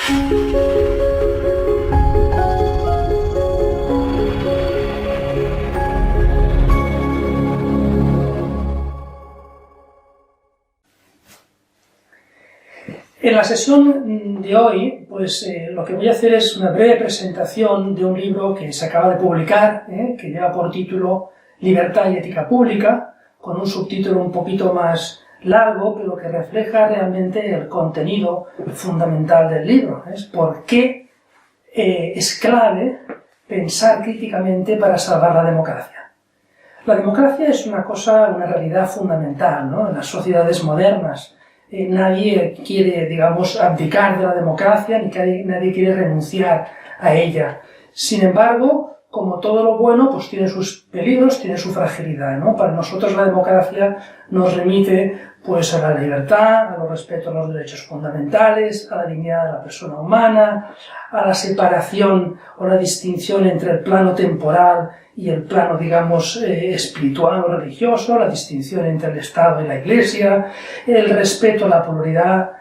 En la sesión de hoy, pues lo que voy a hacer es una breve presentación de un libro que se acaba de publicar, que lleva por título Libertad y ética pública, con un subtítulo un poquito más largo, pero que refleja realmente el contenido fundamental del libro. Es por qué es clave pensar críticamente para salvar la democracia. La democracia es una realidad fundamental, ¿no? En las sociedades modernas. Nadie quiere, digamos, abdicar de la democracia, ni nadie quiere renunciar a ella. Sin embargo, como todo lo bueno, pues tiene sus peligros, tiene su fragilidad, ¿no? Para nosotros la democracia nos remite, pues, a la libertad, al respeto a los derechos fundamentales, a la dignidad de la persona humana, a la separación o la distinción entre el plano temporal y el plano, digamos, espiritual o religioso, la distinción entre el Estado y la Iglesia, el respeto a la pluralidad.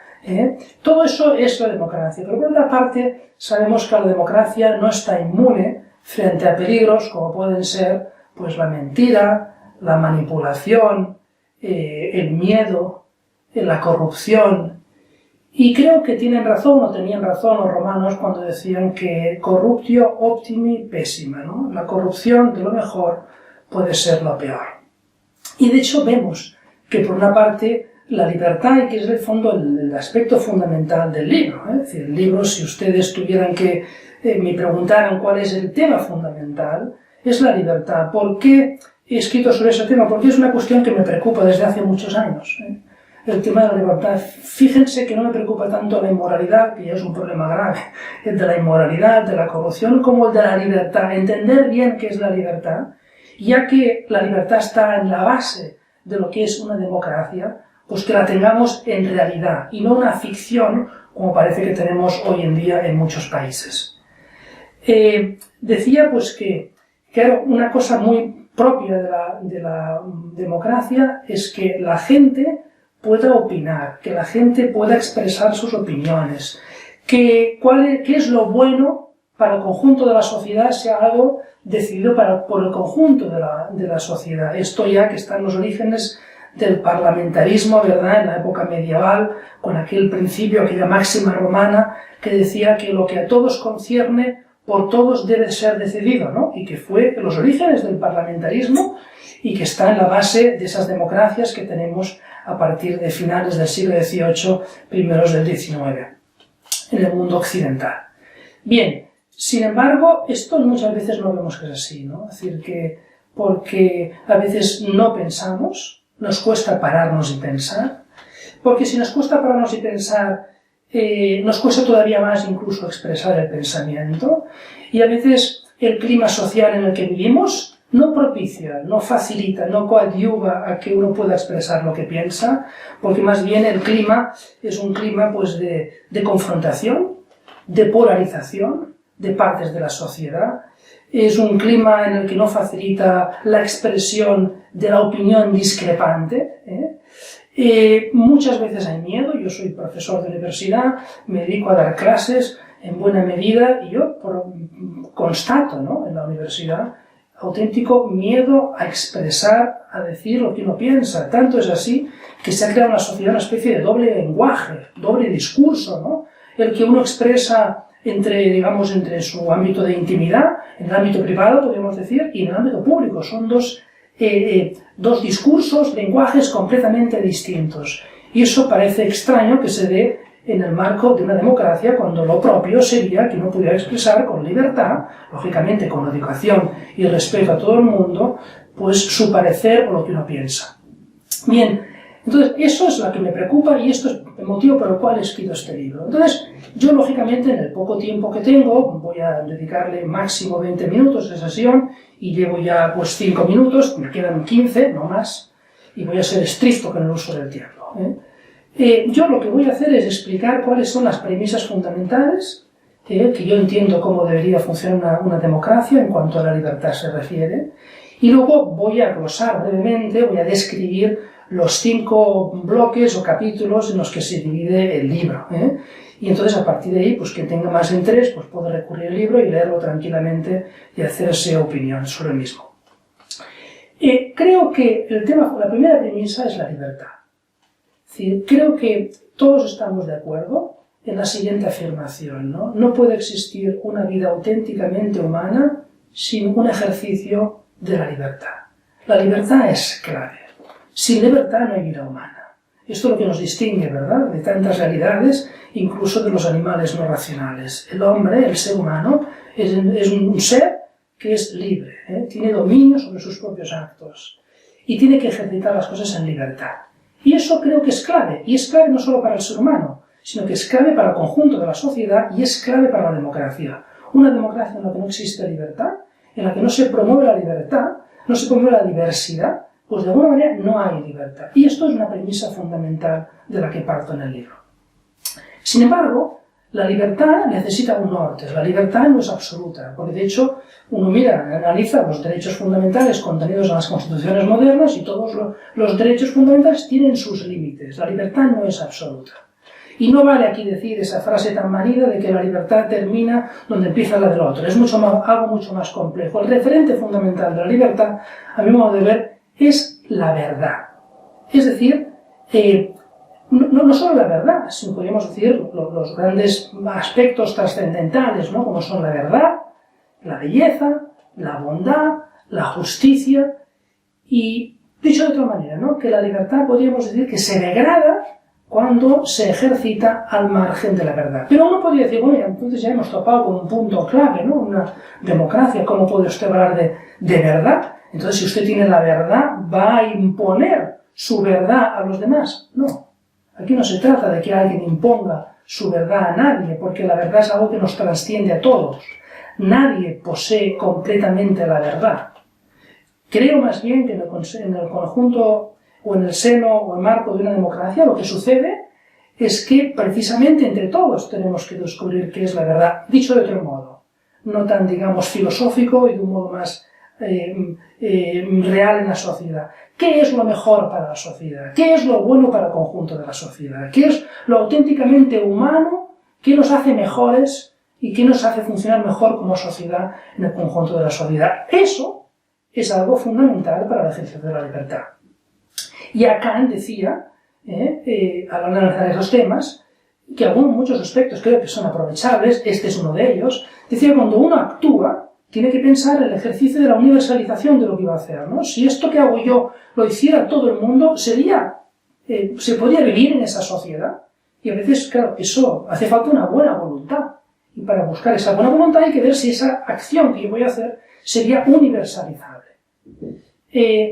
Todo eso es la democracia. Pero por otra parte, sabemos que la democracia no está inmune frente a peligros como pueden ser, pues, la mentira, la manipulación, el miedo, la corrupción. Y creo que tienen razón, o tenían razón los romanos cuando decían que corruptio optimi pessima, ¿no? La corrupción de lo mejor puede ser lo peor. Y de hecho vemos que por una parte la libertad, y que es en el fondo el aspecto fundamental del libro, Es decir, el libro, si ustedes tuvieran que me preguntaran cuál es el tema fundamental, es la libertad. ¿Por qué he escrito sobre ese tema? Porque es una cuestión que me preocupa desde hace muchos años. El tema de la libertad. Fíjense que no me preocupa tanto la inmoralidad, que ya es un problema grave, el de la inmoralidad, de la corrupción, como el de la libertad. Entender bien qué es la libertad, ya que la libertad está en la base de lo que es una democracia, pues que la tengamos en realidad, y no una ficción, como parece que tenemos hoy en día en muchos países. Decía pues que una cosa muy propia de la democracia es que la gente pueda opinar, que la gente pueda expresar sus opiniones, qué es lo bueno para el conjunto de la sociedad, sea algo decidido por el conjunto de la sociedad. Esto ya que está en los orígenes del parlamentarismo, ¿verdad?, en la época medieval, con aquel principio, aquella máxima romana, que decía que lo que a todos concierne, por todos debe ser decidido, ¿no? Y que fue los orígenes del parlamentarismo y que está en la base de esas democracias que tenemos a partir de finales del siglo XVIII, primeros del XIX, en el mundo occidental. Bien, sin embargo, esto muchas veces no vemos que es así, ¿no? Es decir, que porque a veces no pensamos, nos cuesta pararnos y pensar, porque si nos cuesta pararnos y pensar, nos cuesta todavía más incluso expresar el pensamiento, y a veces el clima social en el que vivimos no propicia, no facilita, no coadyuva a que uno pueda expresar lo que piensa, porque más bien el clima es un clima pues de confrontación, de polarización de partes de la sociedad, es un clima en el que no facilita la expresión de la opinión discrepante. Muchas veces hay miedo. Yo soy profesor de universidad, me dedico a dar clases en buena medida y yo constato, ¿no?, en la universidad auténtico miedo a expresar, a decir lo que uno piensa. Tanto es así que se ha creado en la sociedad una especie de doble lenguaje, doble discurso, ¿no? El que uno expresa entre su ámbito de intimidad, en el ámbito privado, podríamos decir, y en el ámbito público. Son dos discursos, lenguajes completamente distintos. Y eso parece extraño que se dé en el marco de una democracia, cuando lo propio sería que uno pudiera expresar con libertad, lógicamente con educación y respeto a todo el mundo, pues su parecer o lo que uno piensa. Bien, entonces eso es lo que me preocupa y esto es el motivo por el cual he escrito este libro. Entonces, yo lógicamente en el poco tiempo que tengo, voy a dedicarle máximo 20 minutos de sesión y llevo ya pues 5 minutos, me quedan 15, no más, y voy a ser estricto con el uso del tiempo. Yo lo que voy a hacer es explicar cuáles son las premisas fundamentales que yo entiendo cómo debería funcionar una democracia en cuanto a la libertad se refiere, y luego voy a glosar brevemente, voy a describir los 5 bloques o capítulos en los que se divide el libro, y entonces a partir de ahí, pues quien tenga más interés, pues puede recurrir al libro y leerlo tranquilamente y hacerse opinión sobre el mismo. Creo que la primera premisa es la libertad. Es decir, creo que todos estamos de acuerdo en la siguiente afirmación, ¿no? No puede existir una vida auténticamente humana sin un ejercicio de la libertad. La libertad es clave. Sin libertad no hay vida humana. Esto es lo que nos distingue, ¿verdad?, de tantas realidades, incluso de los animales no racionales. El hombre, el ser humano, es un ser que es libre, tiene dominio sobre sus propios actos y tiene que ejercitar las cosas en libertad. Y eso creo que es clave, y es clave no solo para el ser humano, sino que es clave para el conjunto de la sociedad y es clave para la democracia. Una democracia en la que no existe libertad, en la que no se promueve la libertad, no se promueve la diversidad, pues de alguna manera no hay libertad. Y esto es una premisa fundamental de la que parto en el libro. Sin embargo, la libertad necesita un norte. La libertad no es absoluta, porque de hecho uno analiza los derechos fundamentales contenidos en las constituciones modernas y todos los derechos fundamentales tienen sus límites. La libertad no es absoluta. Y no vale aquí decir esa frase tan manida de que la libertad termina donde empieza la del otro. Es algo mucho más complejo. El referente fundamental de la libertad, a mi modo de ver, es la verdad. Es decir, no solo la verdad, sino podríamos decir los grandes aspectos trascendentales, ¿no?, como son la verdad, la belleza, la bondad, la justicia, y dicho de otra manera, ¿no?, que la libertad podríamos decir que se degrada cuando se ejercita al margen de la verdad. Pero uno podría decir, bueno, entonces ya hemos topado con un punto clave, ¿no?, una democracia, ¿cómo puede usted hablar de verdad? Entonces, si usted tiene la verdad, ¿va a imponer su verdad a los demás? No. Aquí no se trata de que alguien imponga su verdad a nadie, porque la verdad es algo que nos trasciende a todos. Nadie posee completamente la verdad. Creo más bien que en el conjunto o en el seno o el marco de una democracia lo que sucede es que precisamente entre todos tenemos que descubrir qué es la verdad, dicho de otro modo, no tan, digamos, filosófico y de un modo más real en la sociedad. ¿Qué es lo mejor para la sociedad? ¿Qué es lo bueno para el conjunto de la sociedad? ¿Qué es lo auténticamente humano? ¿Qué nos hace mejores y qué nos hace funcionar mejor como sociedad en el conjunto de la sociedad? Eso es algo fundamental para el ejercicio de la libertad. Y Kant decía, al analizar esos temas, que muchos aspectos creo que son aprovechables, este es uno de ellos, decía que cuando uno actúa, tiene que pensar en el ejercicio de la universalización de lo que iba a hacer, ¿no? Si esto que hago yo lo hiciera todo el mundo, se podría vivir en esa sociedad. Y a veces, claro, eso hace falta una buena voluntad. Y para buscar esa buena voluntad hay que ver si esa acción que yo voy a hacer sería universalizable.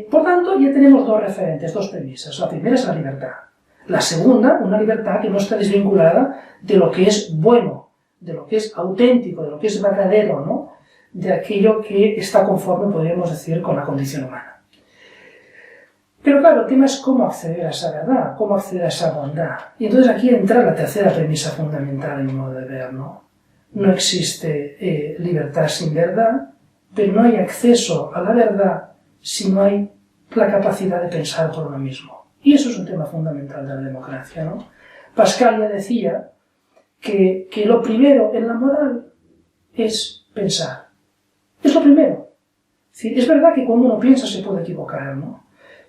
Por tanto, ya tenemos dos referentes, dos premisas. La primera es la libertad. La segunda, una libertad que no está desvinculada de lo que es bueno, de lo que es auténtico, de lo que es verdadero, ¿no?, de aquello que está conforme, podríamos decir, con la condición humana. Pero claro, el tema es cómo acceder a esa verdad, cómo acceder a esa bondad. Y entonces aquí entra la tercera premisa fundamental en mi modo de ver, ¿no? No existe libertad sin verdad, pero no hay acceso a la verdad si no hay la capacidad de pensar por uno mismo. Y eso es un tema fundamental de la democracia, ¿no? Pascal ya decía que lo primero en la moral es pensar. Es lo primero. Es verdad que cuando uno piensa se puede equivocar, ¿no?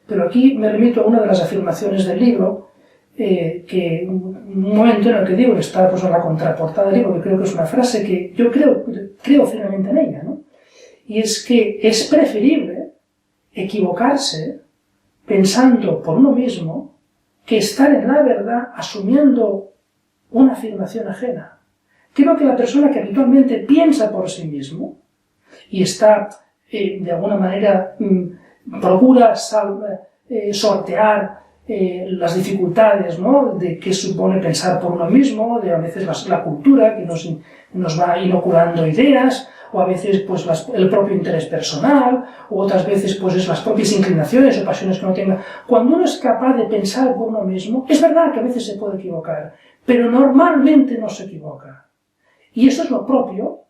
Pero aquí me remito a una de las afirmaciones del libro, que un momento en el que digo que está pues en la contraportada del libro, que creo que es una frase que yo creo firmemente en ella, ¿no? Y es que es preferible equivocarse pensando por uno mismo que estar en la verdad asumiendo una afirmación ajena. Creo que la persona que habitualmente piensa por sí mismo y está, de alguna manera, procura sortear las dificultades, ¿no?, de qué supone pensar por uno mismo, de a veces la cultura que nos va inoculando ideas, o a veces pues el propio interés personal, o otras veces pues es las propias inclinaciones o pasiones que uno tenga. Cuando uno es capaz de pensar por uno mismo, es verdad que a veces se puede equivocar, pero normalmente no se equivoca. Y eso es lo propio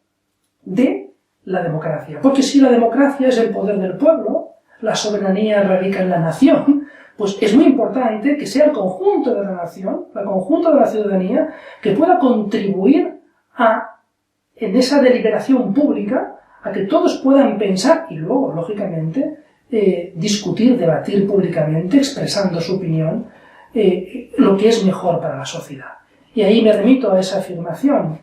de la democracia. Porque si la democracia es el poder del pueblo, la soberanía radica en la nación, pues es muy importante que sea el conjunto de la nación, el conjunto de la ciudadanía, que pueda contribuir en esa deliberación pública, a que todos puedan pensar y luego, lógicamente, discutir, debatir públicamente, expresando su opinión, lo que es mejor para la sociedad. Y ahí me remito a esa afirmación,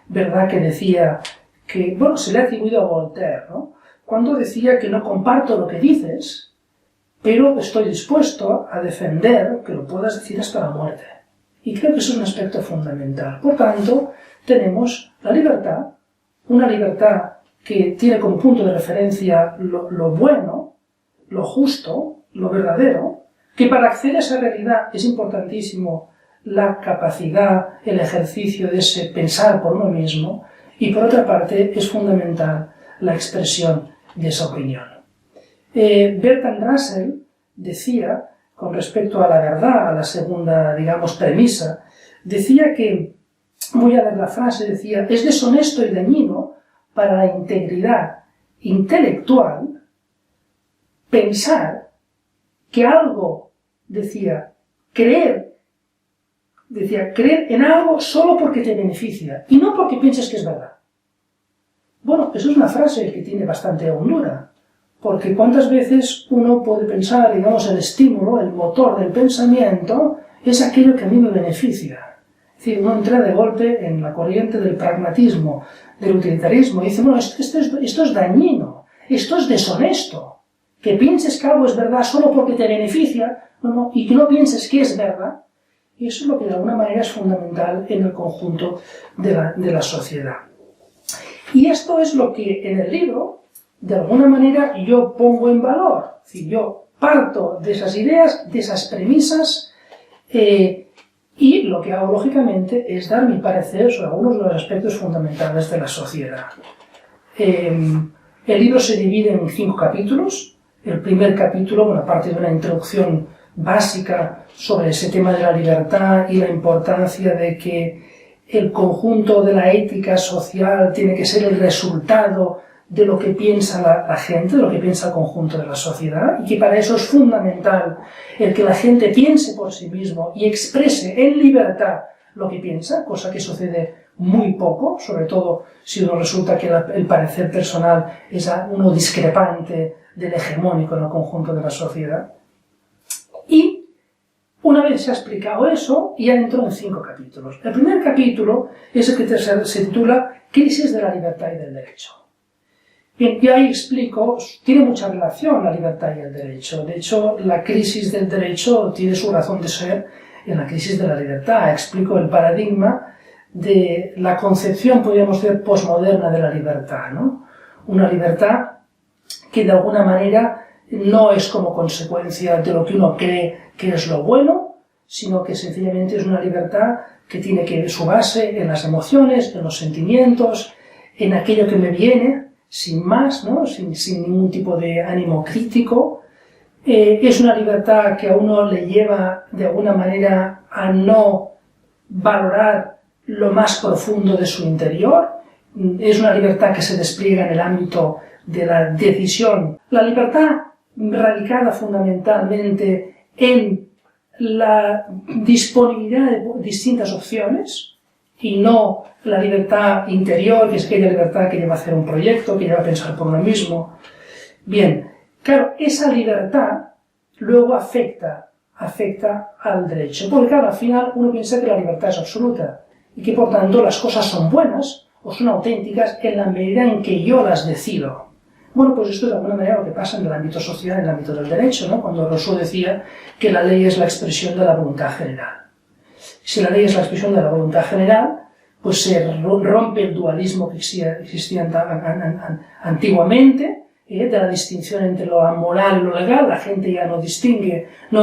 ¿verdad?, que decía que, bueno, se le ha atribuido a Voltaire, ¿no?, cuando decía que no comparto lo que dices, pero estoy dispuesto a defender que lo puedas decir hasta la muerte. Y creo que eso es un aspecto fundamental. Por tanto, tenemos la libertad, una libertad que tiene como punto de referencia lo bueno, lo justo, lo verdadero, que para acceder a esa realidad es importantísimo la capacidad, el ejercicio de ese pensar por uno mismo, y por otra parte es fundamental la expresión de esa opinión. Bertrand Russell decía, con respecto a la verdad, a la segunda, digamos, premisa, decía que, voy a leer la frase, decía, es deshonesto y dañino para la integridad intelectual pensar que algo, decía, creer en algo solo porque te beneficia y no porque pienses que es verdad. Bueno, eso es una frase que tiene bastante hondura, porque cuántas veces uno puede pensar, digamos, el estímulo, el motor del pensamiento, es aquello que a mí me beneficia. Es decir, uno entra de golpe en la corriente del pragmatismo, del utilitarismo, y dice, bueno, esto es dañino, esto es deshonesto. Que pienses que algo es verdad solo porque te beneficia, y que no pienses que es verdad, y eso es lo que de alguna manera es fundamental en el conjunto de la sociedad. Y esto es lo que en el libro, de alguna manera, yo pongo en valor. Es decir, yo parto de esas ideas, de esas premisas, y lo que hago, lógicamente, es dar mi parecer sobre algunos de los aspectos fundamentales de la sociedad. El libro se divide en 5 capítulos. El primer capítulo, bueno, aparte de una introducción básica sobre ese tema de la libertad y la importancia de que el conjunto de la ética social tiene que ser el resultado de lo que piensa la gente, de lo que piensa el conjunto de la sociedad, y que para eso es fundamental el que la gente piense por sí mismo y exprese en libertad lo que piensa, cosa que sucede muy poco, sobre todo si uno resulta que el parecer personal es uno discrepante del hegemónico en el conjunto de la sociedad. Y una vez se ha explicado eso, ya entró en 5 capítulos. El primer capítulo es el que se titula Crisis de la libertad y del derecho. Bien, y ahí explico, tiene mucha relación la libertad y el derecho. De hecho, la crisis del derecho tiene su razón de ser en la crisis de la libertad. Explico el paradigma de la concepción, podríamos decir, posmoderna de la libertad, ¿no? Una libertad que de alguna manera no es como consecuencia de lo que uno cree que es lo bueno, sino que sencillamente es una libertad que tiene su base en las emociones, en los sentimientos, en aquello que me viene, sin más, ¿no?, sin ningún tipo de ánimo crítico. Es una libertad que a uno le lleva de alguna manera a no valorar lo más profundo de su interior. Es una libertad que se despliega en el ámbito de la decisión. La libertad radicada fundamentalmente en la disponibilidad de distintas opciones y no la libertad interior, que es aquella libertad que lleva a hacer un proyecto, que lleva a pensar por uno mismo. Bien, claro, esa libertad luego afecta al derecho, porque claro, al final uno piensa que la libertad es absoluta y que por tanto las cosas son buenas o son auténticas en la medida en que yo las decido. Bueno, pues esto es de alguna manera lo que pasa en el ámbito social, en el ámbito del derecho, ¿no? Cuando Rousseau decía que la ley es la expresión de la voluntad general. Si la ley es la expresión de la voluntad general, pues se rompe el dualismo que existía antiguamente, de la distinción entre lo moral y lo legal. La gente ya no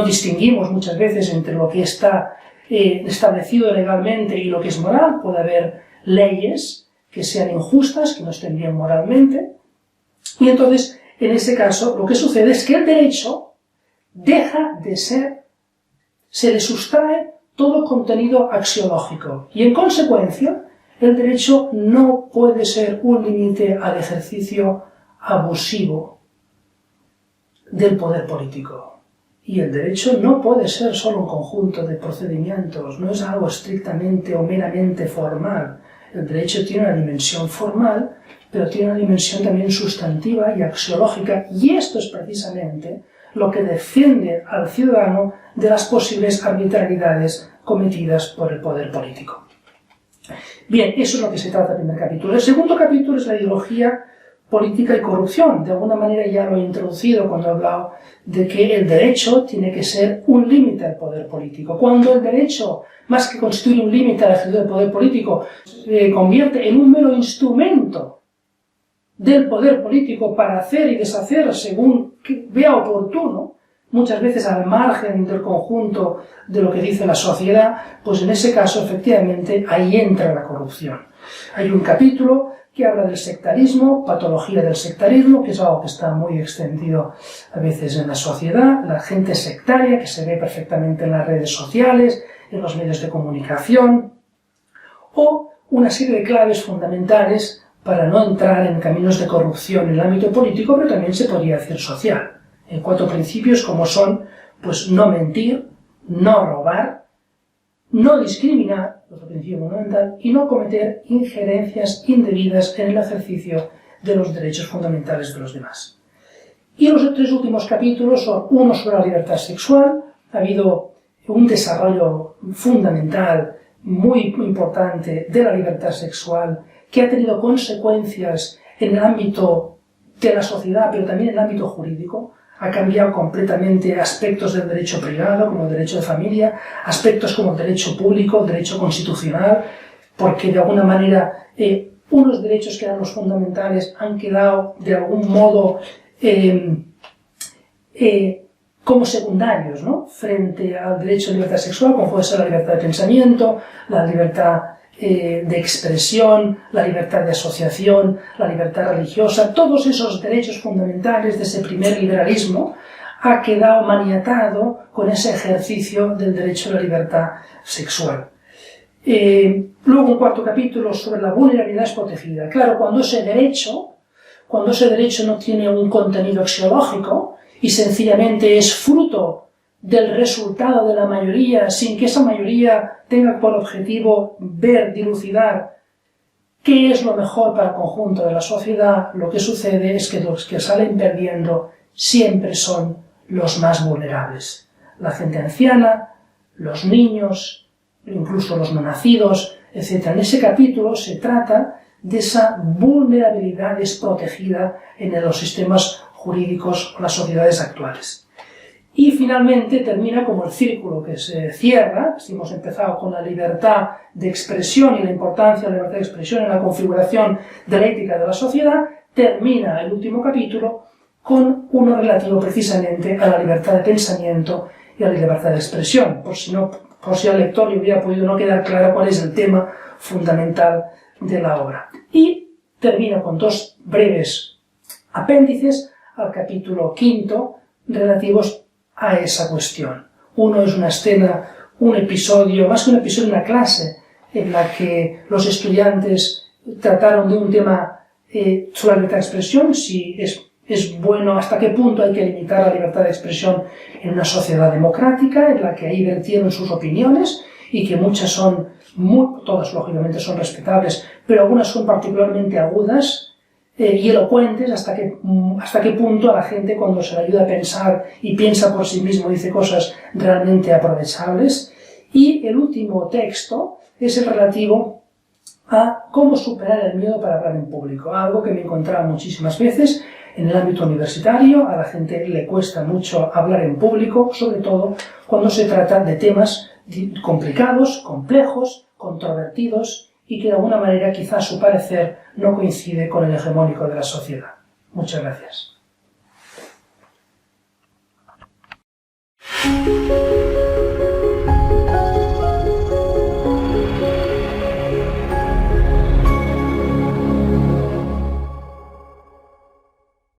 distinguimos muchas veces entre lo que está establecido legalmente y lo que es moral. Puede haber leyes que sean injustas, que no estén bien moralmente. Y entonces, en ese caso, lo que sucede es que el derecho deja de ser, se le sustrae todo contenido axiológico. Y en consecuencia, el derecho no puede ser un límite al ejercicio abusivo del poder político. Y el derecho no puede ser solo un conjunto de procedimientos, no es algo estrictamente o meramente formal. El derecho tiene una dimensión formal, pero tiene una dimensión también sustantiva y axiológica, y esto es precisamente lo que defiende al ciudadano de las posibles arbitrariedades cometidas por el poder político. Bien, eso es lo que se trata en el primer capítulo. El segundo capítulo es la ideología política y corrupción. De alguna manera ya lo he introducido cuando he hablado de que el derecho tiene que ser un límite al poder político. Cuando el derecho, más que constituir un límite al ejercicio del poder político, se convierte en un mero instrumento del poder político para hacer y deshacer según vea oportuno, muchas veces al margen del conjunto de lo que dice la sociedad, pues en ese caso, efectivamente, ahí entra la corrupción. Hay un capítulo que habla del sectarismo, patología del sectarismo, que es algo que está muy extendido a veces en la sociedad, la gente sectaria, que se ve perfectamente en las redes sociales, en los medios de comunicación, o una serie de claves fundamentales para no entrar en caminos de corrupción en el ámbito político, pero también se podría decir social. En 4 principios como son, pues no mentir, no robar, no discriminar, otro principio fundamental, y no cometer injerencias indebidas en el ejercicio de los derechos fundamentales de los demás. Y los 3 últimos capítulos son uno sobre la libertad sexual. Ha habido un desarrollo fundamental, muy importante, de la libertad sexual, que ha tenido consecuencias en el ámbito de la sociedad, pero también en el ámbito jurídico. Ha cambiado completamente aspectos del derecho privado, como el derecho de familia, aspectos como el derecho público, el derecho constitucional, porque de alguna manera unos derechos que eran los fundamentales han quedado de algún modo como secundarios, ¿no?, frente al derecho de libertad sexual, como puede ser la libertad de pensamiento, la libertad de expresión, la libertad de asociación, la libertad religiosa. Todos esos derechos fundamentales de ese primer liberalismo ha quedado maniatado con ese ejercicio del derecho a la libertad sexual. Luego un 4 capítulo sobre la vulnerabilidad desprotegida. Claro, cuando ese derecho no tiene un contenido axiológico y sencillamente es fruto del resultado de la mayoría, sin que esa mayoría tenga por objetivo ver, dilucidar qué es lo mejor para el conjunto de la sociedad, lo que sucede es que los que salen perdiendo siempre son los más vulnerables. La gente anciana, los niños, incluso los no nacidos, etc. En ese capítulo se trata de esa vulnerabilidad desprotegida en los sistemas jurídicos o las sociedades actuales. Y finalmente termina como el círculo que se cierra. Si hemos empezado con la libertad de expresión y la importancia de la libertad de expresión en la configuración de la ética de la sociedad, termina el último capítulo con uno relativo precisamente a la libertad de pensamiento y a la libertad de expresión, por si al lector le hubiera podido no quedar claro cuál es el tema fundamental de la obra. Y termina con 2 breves apéndices al capítulo 5 relativos a esa cuestión. Uno es una escena, un episodio, más que un episodio, una clase en la que los estudiantes trataron de un tema sobre la libertad de expresión, si es bueno, hasta qué punto hay que limitar la libertad de expresión en una sociedad democrática, en la que ahí vertieron sus opiniones y que muchas son, todas lógicamente son respetables, pero algunas son particularmente agudas y elocuentes, hasta qué punto a la gente, cuando se le ayuda a pensar y piensa por sí mismo, dice cosas realmente aprovechables. Y el último texto es el relativo a cómo superar el miedo para hablar en público, algo que me he encontrado muchísimas veces en el ámbito universitario. A la gente le cuesta mucho hablar en público, sobre todo cuando se trata de temas complicados, complejos, controvertidos, y que de alguna manera quizás a su parecer no coincide con el hegemónico de la sociedad. Muchas gracias.